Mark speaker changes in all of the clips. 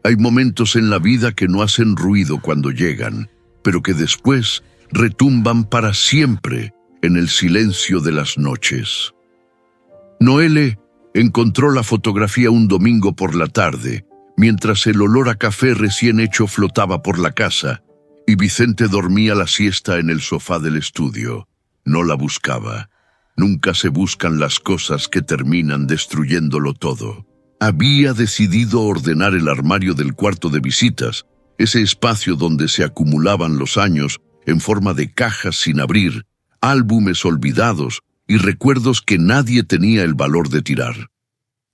Speaker 1: Hay momentos en la vida que no hacen ruido cuando llegan, pero que después retumban para siempre en el silencio de las noches. Noelle encontró la fotografía un domingo por la tarde, mientras el olor a café recién hecho flotaba por la casa, y Vicente dormía la siesta en el sofá del estudio. No la buscaba. Nunca se buscan las cosas que terminan destruyéndolo todo. Había decidido ordenar el armario del cuarto de visitas, ese espacio donde se acumulaban los años en forma de cajas sin abrir, álbumes olvidados y recuerdos que nadie tenía el valor de tirar.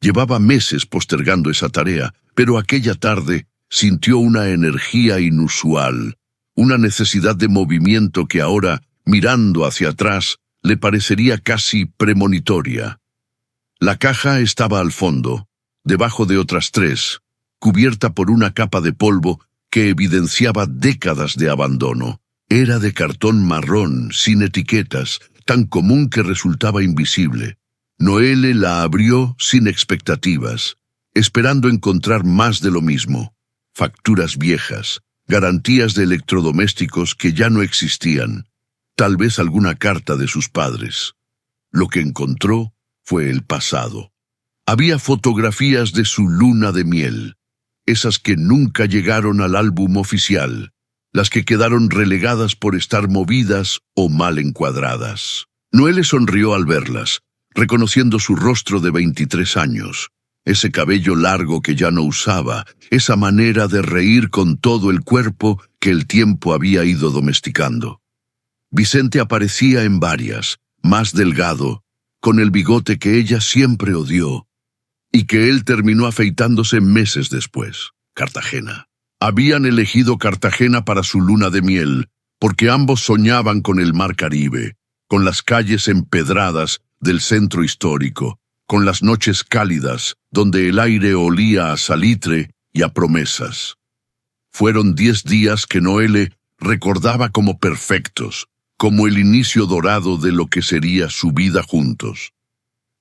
Speaker 1: Llevaba meses postergando esa tarea, pero aquella tarde sintió una energía inusual, una necesidad de movimiento que ahora, mirando hacia atrás, le parecería casi premonitoria. La caja estaba al fondo, debajo de otras 3, cubierta por una capa de polvo que evidenciaba décadas de abandono. Era de cartón marrón, sin etiquetas, tan común que resultaba invisible. Noelle la abrió sin expectativas, esperando encontrar más de lo mismo. Facturas viejas, garantías de electrodomésticos que ya no existían, tal vez alguna carta de sus padres. Lo que encontró fue el pasado. Había fotografías de su luna de miel, esas que nunca llegaron al álbum oficial, las que quedaron relegadas por estar movidas o mal encuadradas. Noelle sonrió al verlas, reconociendo su rostro de 23 años, ese cabello largo que ya no usaba, esa manera de reír con todo el cuerpo que el tiempo había ido domesticando. Vicente aparecía en varias, más delgado, con el bigote que ella siempre odió, y que él terminó afeitándose meses después. Cartagena. Habían elegido Cartagena para su luna de miel, porque ambos soñaban con el mar Caribe, con las calles empedradas del centro histórico, con las noches cálidas, donde el aire olía a salitre y a promesas. Fueron 10 días que Noelle recordaba como perfectos, como el inicio dorado de lo que sería su vida juntos.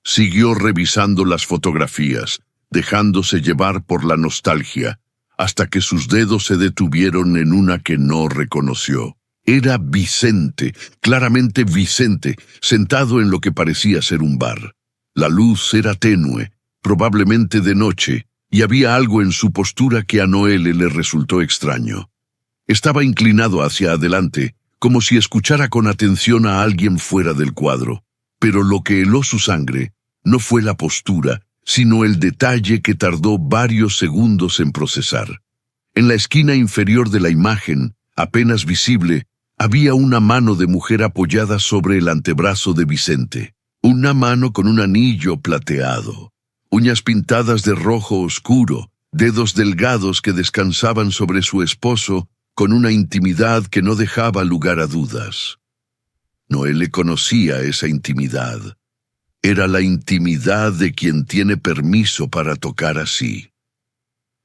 Speaker 1: Siguió revisando las fotografías, dejándose llevar por la nostalgia, hasta que sus dedos se detuvieron en una que no reconoció. Era Vicente, claramente Vicente, sentado en lo que parecía ser un bar. La luz era tenue, probablemente de noche, y había algo en su postura que a Noelle le resultó extraño. Estaba inclinado hacia adelante, como si escuchara con atención a alguien fuera del cuadro. Pero lo que heló su sangre no fue la postura, sino el detalle que tardó varios segundos en procesar. En la esquina inferior de la imagen, apenas visible, había una mano de mujer apoyada sobre el antebrazo de Vicente. Una mano con un anillo plateado, uñas pintadas de rojo oscuro, dedos delgados que descansaban sobre su esposo con una intimidad que no dejaba lugar a dudas. Noelle conocía esa intimidad. Era la intimidad de quien tiene permiso para tocar así.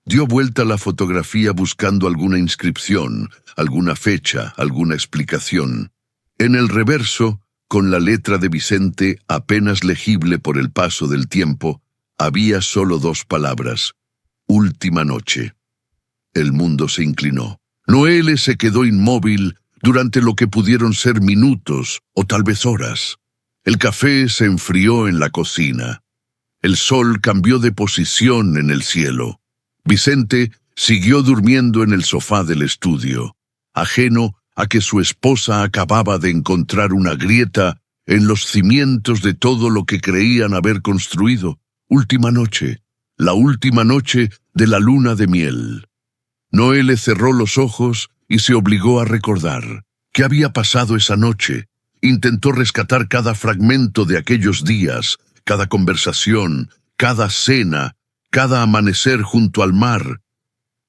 Speaker 1: Dio vuelta a la fotografía buscando alguna inscripción, alguna fecha, alguna explicación. En el reverso, con la letra de Vicente apenas legible por el paso del tiempo, había solo 2 palabras: última noche. El mundo se inclinó. Noelle se quedó inmóvil durante lo que pudieron ser minutos o tal vez horas. El café se enfrió en la cocina. El sol cambió de posición en el cielo. Vicente siguió durmiendo en el sofá del estudio, ajeno a que su esposa acababa de encontrar una grieta en los cimientos de todo lo que creían haber construido. Última noche, la última noche de la luna de miel. Noelle cerró los ojos y se obligó a recordar qué había pasado esa noche. Intentó rescatar cada fragmento de aquellos días, cada conversación, cada cena, cada amanecer junto al mar.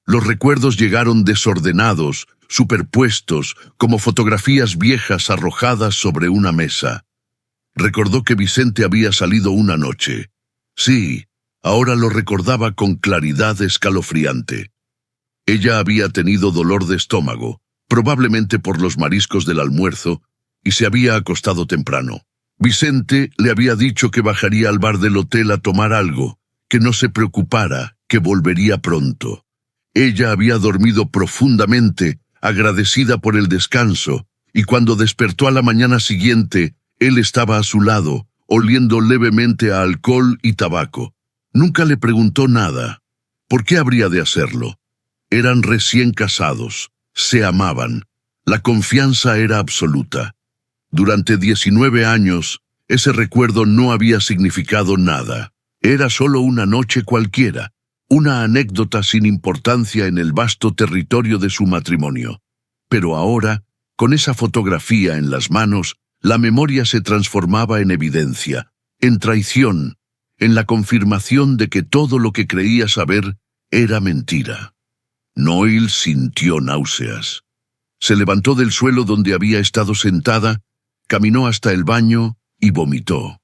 Speaker 1: Los recuerdos llegaron desordenados, superpuestos, como fotografías viejas arrojadas sobre una mesa. Recordó que Vicente había salido una noche. Sí, ahora lo recordaba con claridad escalofriante. Ella había tenido dolor de estómago, probablemente por los mariscos del almuerzo, y se había acostado temprano. Vicente le había dicho que bajaría al bar del hotel a tomar algo, que no se preocupara, que volvería pronto. Ella había dormido profundamente, agradecida por el descanso, y cuando despertó a la mañana siguiente, él estaba a su lado, oliendo levemente a alcohol y tabaco. Nunca le preguntó nada. ¿Por qué habría de hacerlo? Eran recién casados, se amaban. La confianza era absoluta. Durante 19 años, ese recuerdo no había significado nada. Era solo una noche cualquiera, una anécdota sin importancia en el vasto territorio de su matrimonio. Pero ahora, con esa fotografía en las manos, la memoria se transformaba en evidencia, en traición, en la confirmación de que todo lo que creía saber era mentira. Noel sintió náuseas. Se levantó del suelo donde había estado sentada, caminó hasta el baño y vomitó.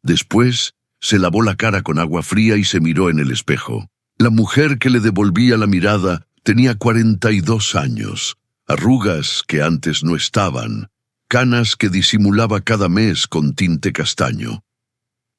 Speaker 1: Después, se lavó la cara con agua fría y se miró en el espejo. La mujer que le devolvía la mirada tenía 42 años, arrugas que antes no estaban, canas que disimulaba cada mes con tinte castaño.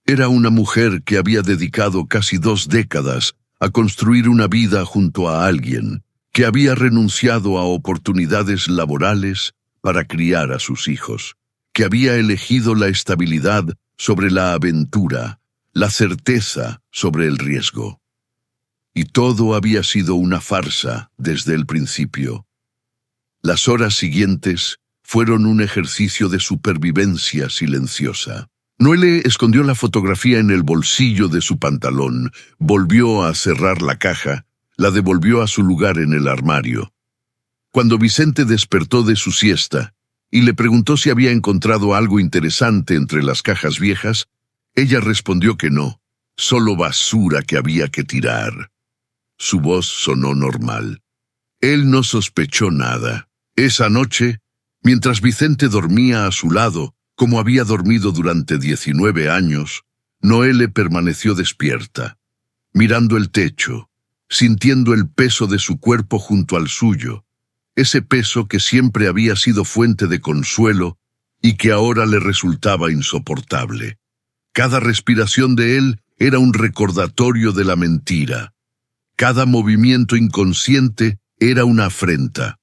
Speaker 1: Era una mujer que había dedicado casi 2 décadas a construir una vida junto a alguien, que había renunciado a oportunidades laborales para criar a sus hijos, que había elegido la estabilidad sobre la aventura, la certeza sobre el riesgo. Y todo había sido una farsa desde el principio. Las horas siguientes fueron un ejercicio de supervivencia silenciosa. Noelle escondió la fotografía en el bolsillo de su pantalón, volvió a cerrar la caja, la devolvió a su lugar en el armario. Cuando Vicente despertó de su siesta y le preguntó si había encontrado algo interesante entre las cajas viejas, ella respondió que no, solo basura que había que tirar. Su voz sonó normal. Él no sospechó nada. Esa noche, mientras Vicente dormía a su lado, como había dormido durante 19 años, Noelle permaneció despierta, mirando el techo, sintiendo el peso de su cuerpo junto al suyo, ese peso que siempre había sido fuente de consuelo y que ahora le resultaba insoportable. Cada respiración de él era un recordatorio de la mentira. Cada movimiento inconsciente era una afrenta.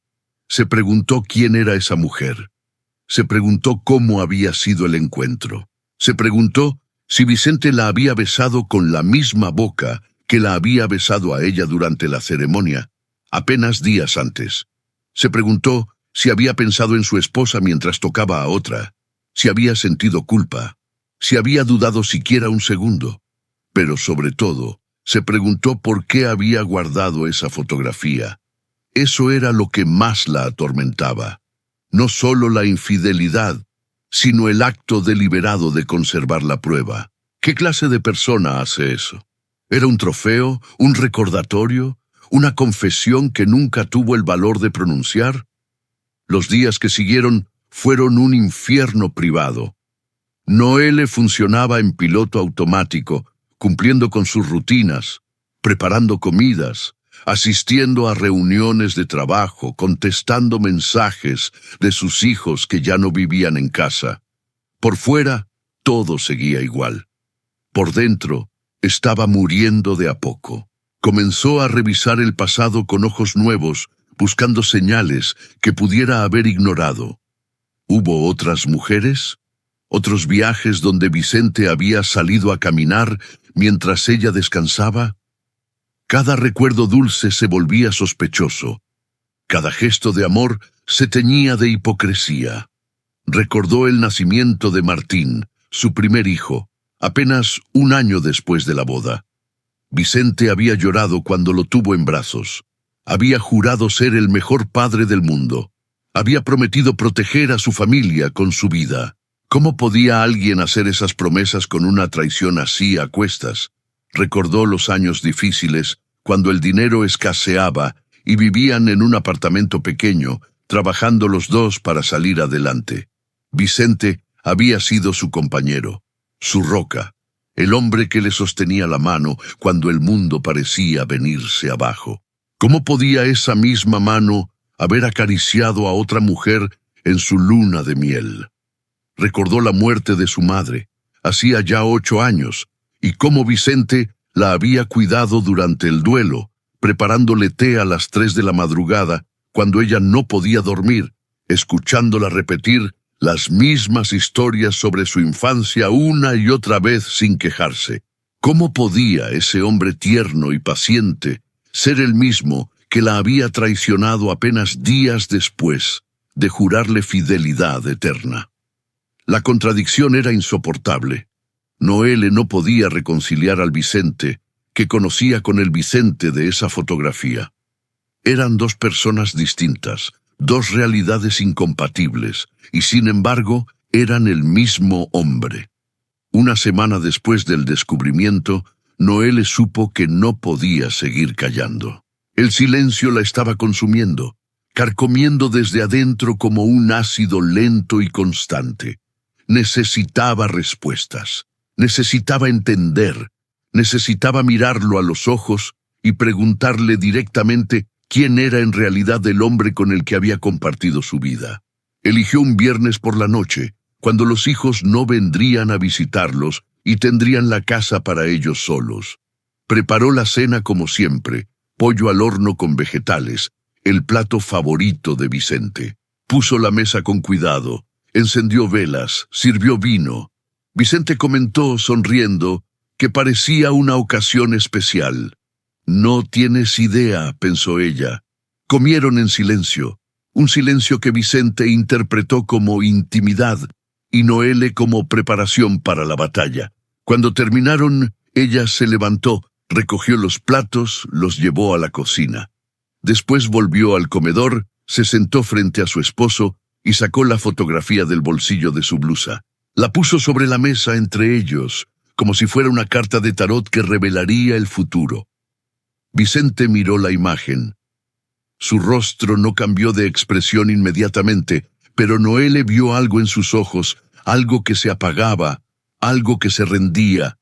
Speaker 1: Se preguntó quién era esa mujer. Se preguntó cómo había sido el encuentro. Se preguntó si Vicente la había besado con la misma boca que la había besado a ella durante la ceremonia, apenas días antes. Se preguntó si había pensado en su esposa mientras tocaba a otra, si había sentido culpa, si había dudado siquiera un segundo. Pero sobre todo, se preguntó por qué había guardado esa fotografía. Eso era lo que más la atormentaba. No solo la infidelidad, sino el acto deliberado de conservar la prueba. ¿Qué clase de persona hace eso? ¿Era un trofeo, un recordatorio, una confesión que nunca tuvo el valor de pronunciar? Los días que siguieron fueron un infierno privado. Noelle funcionaba en piloto automático, cumpliendo con sus rutinas, preparando comidas, asistiendo a reuniones de trabajo, contestando mensajes de sus hijos que ya no vivían en casa. Por fuera, todo seguía igual. Por dentro, estaba muriendo de a poco. Comenzó a revisar el pasado con ojos nuevos, buscando señales que pudiera haber ignorado. ¿Hubo otras mujeres? ¿Otros viajes donde Vicente había salido a caminar mientras ella descansaba? Cada recuerdo dulce se volvía sospechoso. Cada gesto de amor se teñía de hipocresía. Recordó el nacimiento de Martín, su primer hijo, apenas un año después de la boda. Vicente había llorado cuando lo tuvo en brazos. Había jurado ser el mejor padre del mundo. Había prometido proteger a su familia con su vida. ¿Cómo podía alguien hacer esas promesas con una traición así a cuestas? Recordó los años difíciles, cuando el dinero escaseaba y vivían en un apartamento pequeño, trabajando los dos para salir adelante. Vicente había sido su compañero, su roca, el hombre que le sostenía la mano cuando el mundo parecía venirse abajo. ¿Cómo podía esa misma mano haber acariciado a otra mujer en su luna de miel? Recordó la muerte de su madre, hacía ya 8 años, y cómo Vicente la había cuidado durante el duelo, preparándole té a las 3 de la madrugada, cuando ella no podía dormir, escuchándola repetir las mismas historias sobre su infancia una y otra vez sin quejarse. ¿Cómo podía ese hombre tierno y paciente ser el mismo que la había traicionado apenas días después de jurarle fidelidad eterna? La contradicción era insoportable. Noelle no podía reconciliar al Vicente que conocía con el Vicente de esa fotografía. Eran dos personas distintas, dos realidades incompatibles, y sin embargo eran el mismo hombre. Una semana después del descubrimiento, Noelle supo que no podía seguir callando. El silencio la estaba consumiendo, carcomiendo desde adentro como un ácido lento y constante. Necesitaba respuestas, necesitaba entender, necesitaba mirarlo a los ojos y preguntarle directamente quién era en realidad el hombre con el que había compartido su vida. Eligió un viernes por la noche, cuando los hijos no vendrían a visitarlos y tendrían la casa para ellos solos. Preparó la cena como siempre, pollo al horno con vegetales, el plato favorito de Vicente. Puso la mesa con cuidado, encendió velas, sirvió vino. Vicente comentó, sonriendo, que parecía una ocasión especial. «No tienes idea», pensó ella. Comieron en silencio, un silencio que Vicente interpretó como intimidad y Noelle como preparación para la batalla. Cuando terminaron, ella se levantó, recogió los platos, los llevó a la cocina. Después volvió al comedor, se sentó frente a su esposo y sacó la fotografía del bolsillo de su blusa. La puso sobre la mesa entre ellos, como si fuera una carta de tarot que revelaría el futuro. Vicente miró la imagen. Su rostro no cambió de expresión inmediatamente, pero Noelle vio algo en sus ojos, algo que se apagaba, algo que se rendía.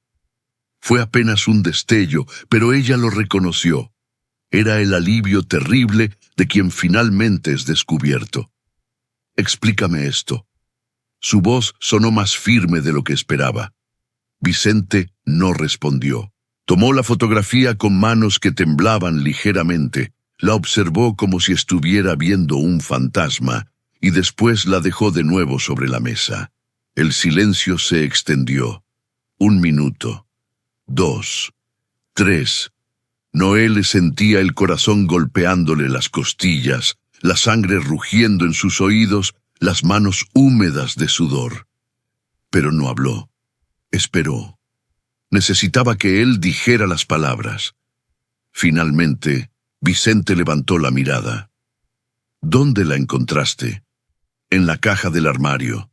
Speaker 1: Fue apenas un destello, pero ella lo reconoció. Era el alivio terrible de quien finalmente es descubierto. «Explícame esto». Su voz sonó más firme de lo que esperaba. Vicente no respondió. Tomó la fotografía con manos que temblaban ligeramente, la observó como si estuviera viendo un fantasma, y después la dejó de nuevo sobre la mesa. El silencio se extendió. 1 minuto. 2. 3. Noelle sentía el corazón golpeándole las costillas, la sangre rugiendo en sus oídos, las manos húmedas de sudor. Pero no habló. Esperó. Necesitaba que él dijera las palabras. Finalmente, Vicente levantó la mirada. «¿Dónde la encontraste?» «En la caja del armario».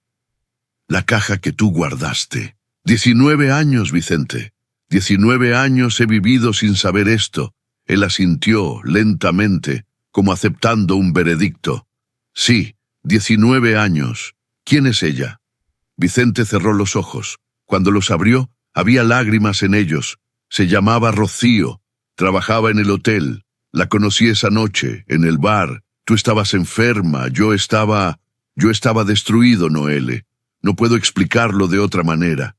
Speaker 1: «La caja que tú guardaste». 19 años, Vicente. 19 años he vivido sin saber esto. Él asintió lentamente, como aceptando un veredicto. «Sí, 19 años. ¿Quién es ella?» Vicente cerró los ojos. Cuando los abrió, había lágrimas en ellos. Se llamaba Rocío. Trabajaba en el hotel. La conocí esa noche, en el bar. Tú estabas enferma. Yo estaba destruido, Noelle. No puedo explicarlo de otra manera.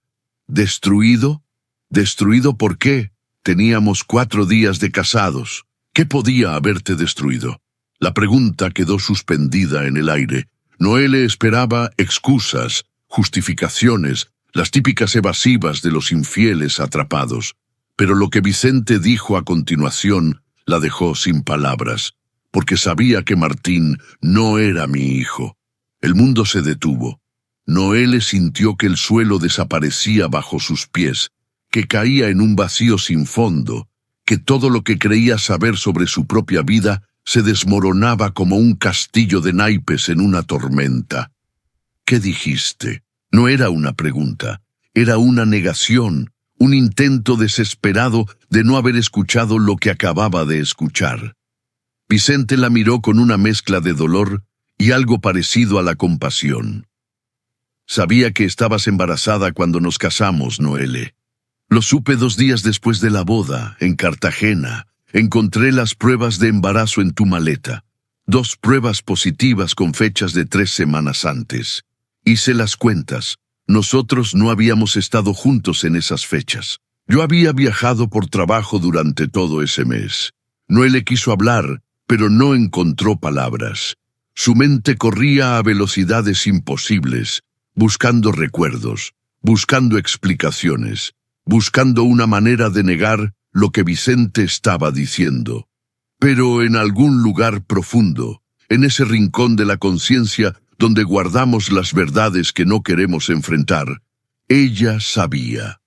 Speaker 1: ¿Destruido? ¿Destruido por qué? Teníamos 4 días de casados. ¿Qué podía haberte destruido? La pregunta quedó suspendida en el aire. Noelle esperaba excusas, justificaciones, las típicas evasivas de los infieles atrapados. Pero lo que Vicente dijo a continuación la dejó sin palabras, porque sabía que Martín no era mi hijo. El mundo se detuvo. Noelle sintió que el suelo desaparecía bajo sus pies, que caía en un vacío sin fondo, que todo lo que creía saber sobre su propia vida se desmoronaba como un castillo de naipes en una tormenta. «¿Qué dijiste?» No era una pregunta, era una negación, un intento desesperado de no haber escuchado lo que acababa de escuchar. Vicente la miró con una mezcla de dolor y algo parecido a la compasión. «Sabía que estabas embarazada cuando nos casamos, Noelle. Lo supe 2 días después de la boda, en Cartagena. Encontré las pruebas de embarazo en tu maleta. 2 pruebas positivas con fechas de 3 semanas antes. Hice las cuentas. Nosotros no habíamos estado juntos en esas fechas. Yo había viajado por trabajo durante todo ese mes. Noelle quiso hablar, pero no encontró palabras. Su mente corría a velocidades imposibles, buscando recuerdos, buscando explicaciones, buscando una manera de negar lo que Vicente estaba diciendo. Pero en algún lugar profundo, en ese rincón de la conciencia donde guardamos las verdades que no queremos enfrentar, ella sabía.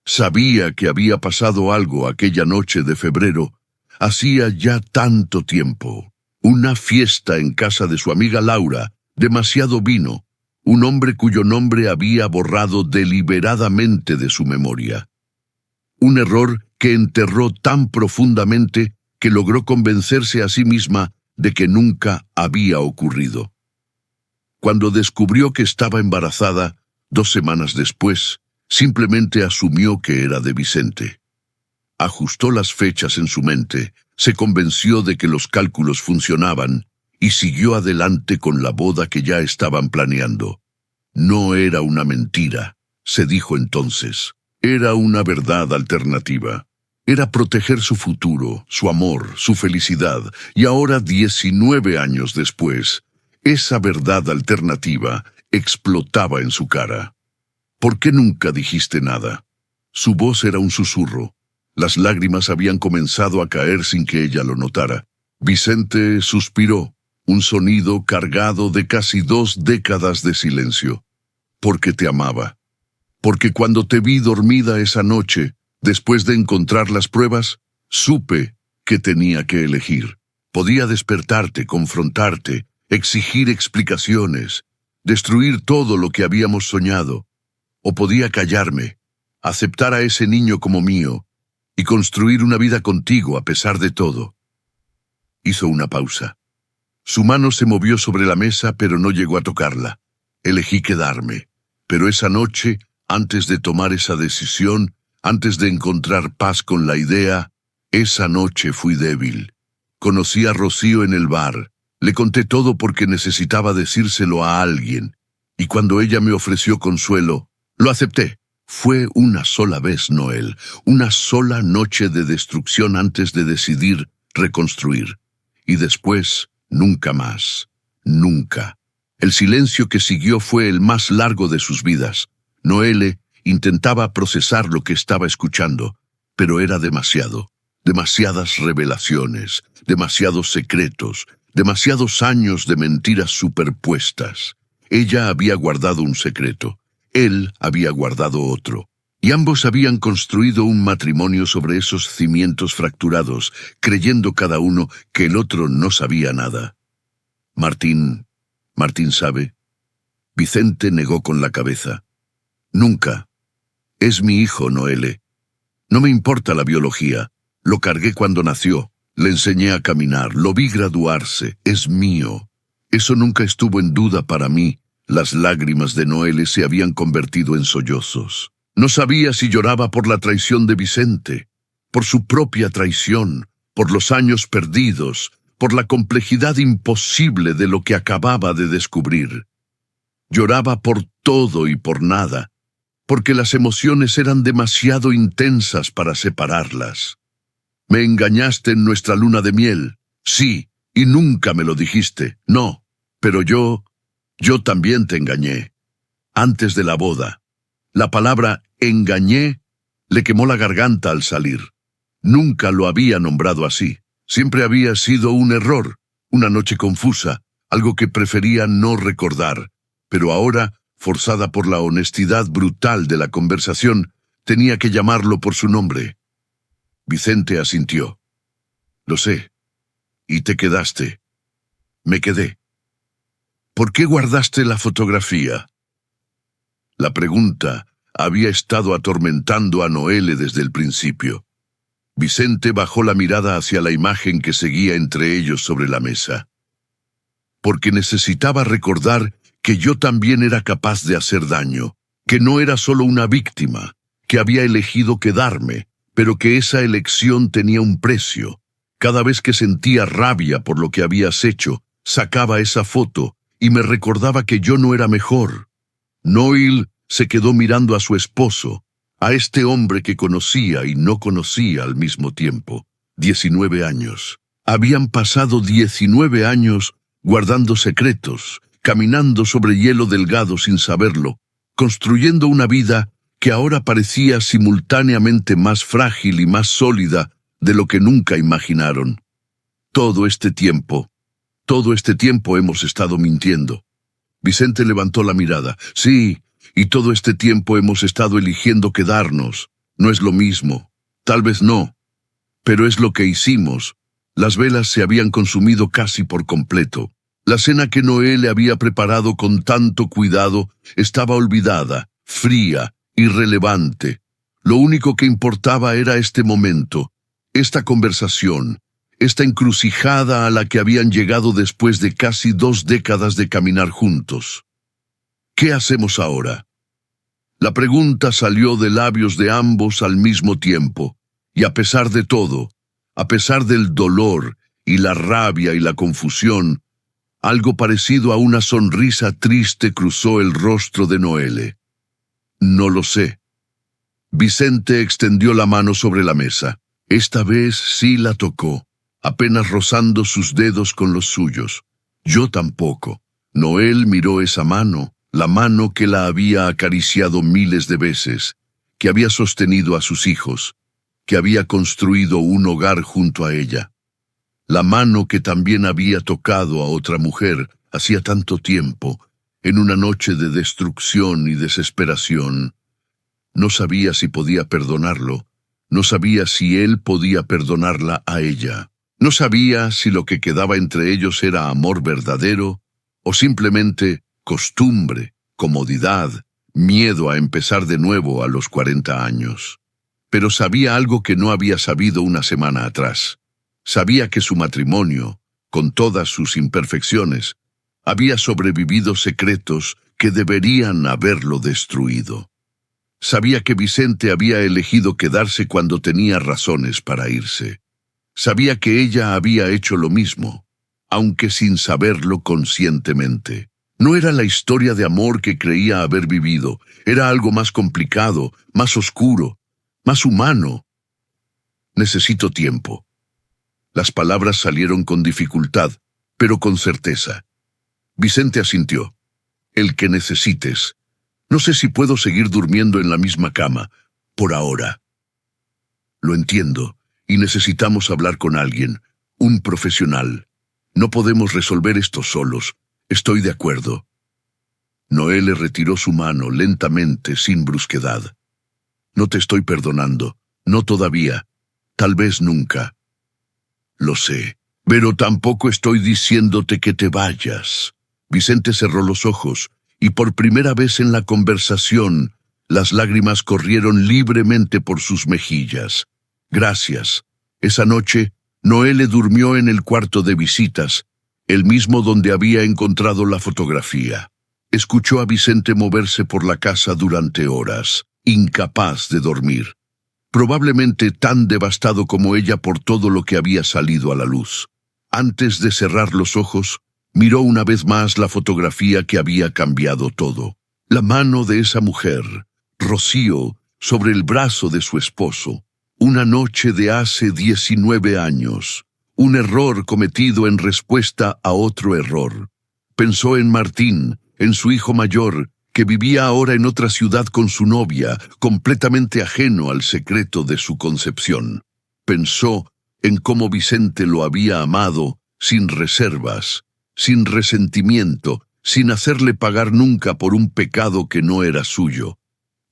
Speaker 1: Sabía que había pasado algo aquella noche de febrero, hacía ya tanto tiempo. Una fiesta en casa de su amiga Laura, demasiado vino, un hombre cuyo nombre había borrado deliberadamente de su memoria. Un error que enterró tan profundamente que logró convencerse a sí misma de que nunca había ocurrido. Cuando descubrió que estaba embarazada, 2 semanas después, simplemente asumió que era de Vicente. Ajustó las fechas en su mente, se convenció de que los cálculos funcionaban y siguió adelante con la boda que ya estaban planeando. No era una mentira, se dijo entonces. Era una verdad alternativa. Era proteger su futuro, su amor, su felicidad, y ahora 19 años después, esa verdad alternativa explotaba en su cara. ¿Por qué nunca dijiste nada? Su voz era un susurro. Las lágrimas habían comenzado a caer sin que ella lo notara. Vicente suspiró, un sonido cargado de casi 2 décadas de silencio. Porque te amaba. Porque cuando te vi dormida esa noche, después de encontrar las pruebas, supe que tenía que elegir. Podía despertarte, confrontarte, exigir explicaciones, destruir todo lo que habíamos soñado. O podía callarme, aceptar a ese niño como mío, y construir una vida contigo a pesar de todo. Hizo una pausa. Su mano se movió sobre la mesa, pero no llegó a tocarla. Elegí quedarme, pero esa noche, antes de tomar esa decisión, antes de encontrar paz con la idea, esa noche fui débil. Conocí a Rocío en el bar. Le conté todo porque necesitaba decírselo a alguien, y cuando ella me ofreció consuelo, lo acepté. Fue una sola vez, Noel, una sola noche de destrucción antes de decidir reconstruir. Y después, nunca más. Nunca. El silencio que siguió fue el más largo de sus vidas. Noelle intentaba procesar lo que estaba escuchando, pero era demasiado. Demasiadas revelaciones, demasiados secretos, demasiados años de mentiras superpuestas. Ella había guardado un secreto. Él había guardado otro, y ambos habían construido un matrimonio sobre esos cimientos fracturados, creyendo cada uno que el otro no sabía nada. Martín sabe. Vicente negó con la cabeza. Nunca. Es mi hijo, Noelle. No me importa la biología. Lo cargué cuando nació. Le enseñé a caminar. Lo vi graduarse. Es mío. Eso nunca estuvo en duda para mí. Las lágrimas de Noelle se habían convertido en sollozos. No sabía si lloraba por la traición de Vicente, por su propia traición, por los años perdidos, por la complejidad imposible de lo que acababa de descubrir. Lloraba por todo y por nada, porque las emociones eran demasiado intensas para separarlas. Me engañaste en nuestra luna de miel, sí, y nunca me lo dijiste, no, pero yo también te engañé. Antes de la boda, la palabra engañé le quemó la garganta al salir. Nunca lo había nombrado así. Siempre había sido un error, una noche confusa, algo que prefería no recordar. Pero ahora, forzada por la honestidad brutal de la conversación, tenía que llamarlo por su nombre. Vicente asintió. Lo sé. Y te quedaste. Me quedé. ¿Por qué guardaste la fotografía? La pregunta había estado atormentando a Noelle desde el principio. Vicente bajó la mirada hacia la imagen que seguía entre ellos sobre la mesa. Porque necesitaba recordar que yo también era capaz de hacer daño, que no era solo una víctima, que había elegido quedarme, pero que esa elección tenía un precio. Cada vez que sentía rabia por lo que habías hecho, sacaba esa foto y me recordaba que yo no era mejor. Noel se quedó mirando a su esposo, a este hombre que conocía y no conocía al mismo tiempo. 19 años. Habían pasado 19 años guardando secretos, caminando sobre hielo delgado sin saberlo, construyendo una vida que ahora parecía simultáneamente más frágil y más sólida de lo que nunca imaginaron. Todo este tiempo hemos estado mintiendo. Vicente levantó la mirada. Sí, y todo este tiempo hemos estado eligiendo quedarnos. No es lo mismo. Tal vez no. Pero es lo que hicimos. Las velas se habían consumido casi por completo. La cena que Noé le había preparado con tanto cuidado estaba olvidada, fría, irrelevante. Lo único que importaba era este momento, esta conversación, esta encrucijada a la que habían llegado después de casi 2 décadas de caminar juntos. ¿Qué hacemos ahora? La pregunta salió de labios de ambos al mismo tiempo, y a pesar de todo, a pesar del dolor y la rabia y la confusión, algo parecido a una sonrisa triste cruzó el rostro de Noelle. No lo sé. Vicente extendió la mano sobre la mesa. Esta vez sí la tocó, apenas rozando sus dedos con los suyos. Yo tampoco. Noelle miró esa mano, la mano que la había acariciado miles de veces, que había sostenido a sus hijos, que había construido un hogar junto a ella. La mano que también había tocado a otra mujer hacía tanto tiempo, en una noche de destrucción y desesperación. No sabía si podía perdonarlo, no sabía si él podía perdonarla a ella. No sabía si lo que quedaba entre ellos era amor verdadero o simplemente costumbre, comodidad, miedo a empezar de nuevo a los 40 años. Pero sabía algo que no había sabido una semana atrás. Sabía que su matrimonio, con todas sus imperfecciones, había sobrevivido secretos que deberían haberlo destruido. Sabía que Vicente había elegido quedarse cuando tenía razones para irse. Sabía que ella había hecho lo mismo, aunque sin saberlo conscientemente. No era la historia de amor que creía haber vivido, era algo más complicado, más oscuro, más humano. Necesito tiempo. Las palabras salieron con dificultad, pero con certeza. Vicente asintió. El que necesites. No sé si puedo seguir durmiendo en la misma cama, por ahora. Lo entiendo, y necesitamos hablar con alguien, un profesional. No podemos resolver esto solos. Estoy de acuerdo. Noé le retiró su mano lentamente, sin brusquedad. No te estoy perdonando, no todavía, tal vez nunca. Lo sé, pero tampoco estoy diciéndote que te vayas. Vicente cerró los ojos, y por primera vez en la conversación, las lágrimas corrieron libremente por sus mejillas. Gracias. Esa noche, Noelle durmió en el cuarto de visitas, el mismo donde había encontrado la fotografía. Escuchó a Vicente moverse por la casa durante horas, incapaz de dormir. Probablemente tan devastado como ella por todo lo que había salido a la luz. Antes de cerrar los ojos, miró una vez más la fotografía que había cambiado todo. La mano de esa mujer, Rocío, sobre el brazo de su esposo. Una noche de hace 19 años. Un error cometido en respuesta a otro error. Pensó en Martín, en su hijo mayor, que vivía ahora en otra ciudad con su novia, completamente ajeno al secreto de su concepción. Pensó en cómo Vicente lo había amado, sin reservas, sin resentimiento, sin hacerle pagar nunca por un pecado que no era suyo.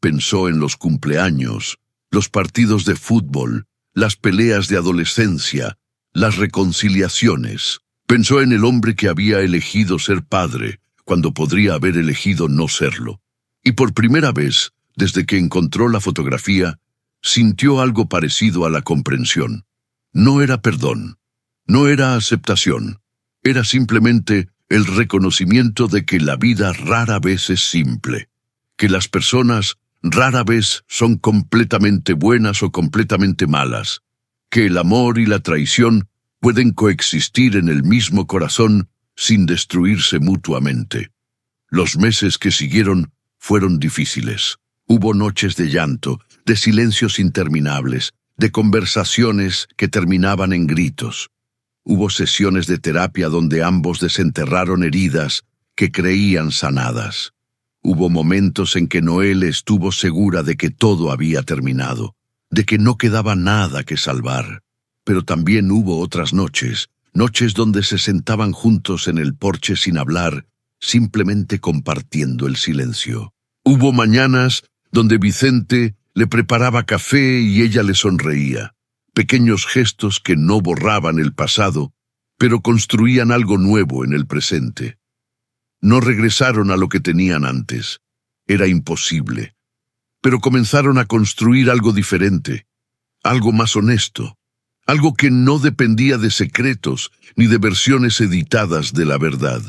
Speaker 1: Pensó en los cumpleaños, los partidos de fútbol, las peleas de adolescencia, las reconciliaciones. Pensó en el hombre que había elegido ser padre, cuando podría haber elegido no serlo. Y por primera vez, desde que encontró la fotografía, sintió algo parecido a la comprensión. No era perdón, no era aceptación, era simplemente el reconocimiento de que la vida rara vez es simple, que las personas rara vez son completamente buenas o completamente malas, que el amor y la traición pueden coexistir en el mismo corazón sin destruirse mutuamente. Los meses que siguieron fueron difíciles. Hubo noches de llanto, de silencios interminables, de conversaciones que terminaban en gritos. Hubo sesiones de terapia donde ambos desenterraron heridas que creían sanadas. Hubo momentos en que Noelle estuvo segura de que todo había terminado, de que no quedaba nada que salvar. Pero también hubo otras noches donde se sentaban juntos en el porche sin hablar, simplemente compartiendo el silencio. Hubo mañanas donde Vicente le preparaba café y ella le sonreía. Pequeños gestos que no borraban el pasado, pero construían algo nuevo en el presente. No regresaron a lo que tenían antes. Era imposible. Pero comenzaron a construir algo diferente, algo más honesto, algo que no dependía de secretos ni de versiones editadas de la verdad.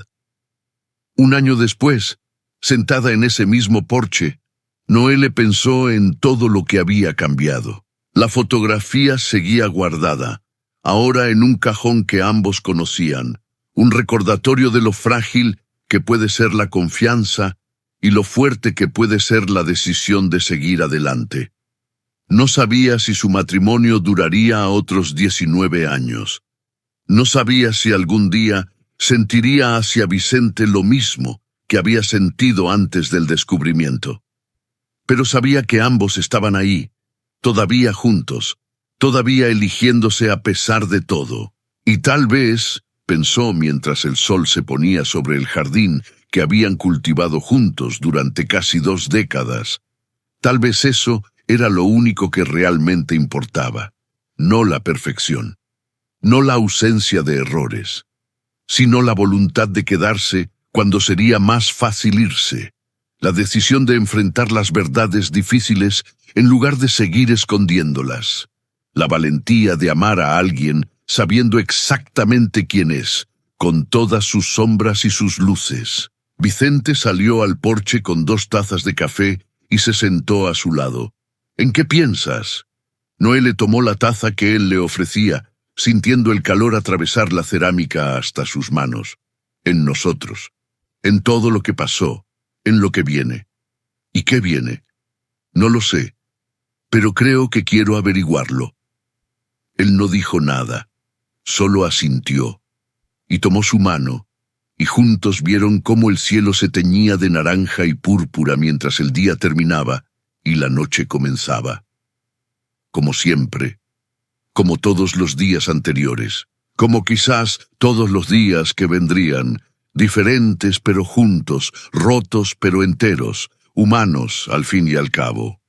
Speaker 1: Un año después, sentada en ese mismo porche, Noelle pensó en todo lo que había cambiado. La fotografía seguía guardada, ahora en un cajón que ambos conocían, un recordatorio de lo frágil que puede ser la confianza y lo fuerte que puede ser la decisión de seguir adelante. No sabía si su matrimonio duraría otros 19 años. No sabía si algún día sentiría hacia Vicente lo mismo que había sentido antes del descubrimiento. Pero sabía que ambos estaban ahí, todavía juntos, todavía eligiéndose a pesar de todo. Y tal vez, pensó mientras el sol se ponía sobre el jardín que habían cultivado juntos durante casi 2 décadas, tal vez eso era lo único que realmente importaba, no la perfección, no la ausencia de errores, sino la voluntad de quedarse cuando sería más fácil irse, la decisión de enfrentar las verdades difíciles en lugar de seguir escondiéndolas, la valentía de amar a alguien sabiendo exactamente quién es, con todas sus sombras y sus luces. Vicente salió al porche con 2 tazas de café y se sentó a su lado. ¿En qué piensas? Noelle tomó la taza que él le ofrecía, sintiendo el calor atravesar la cerámica hasta sus manos. En nosotros, en todo lo que pasó, en lo que viene. ¿Y qué viene? No lo sé, pero creo que quiero averiguarlo. Él no dijo nada, solo asintió, y tomó su mano, y juntos vieron cómo el cielo se teñía de naranja y púrpura mientras el día terminaba y la noche comenzaba. Como siempre, como todos los días anteriores, como quizás todos los días que vendrían, diferentes pero juntos, rotos pero enteros, humanos al fin y al cabo.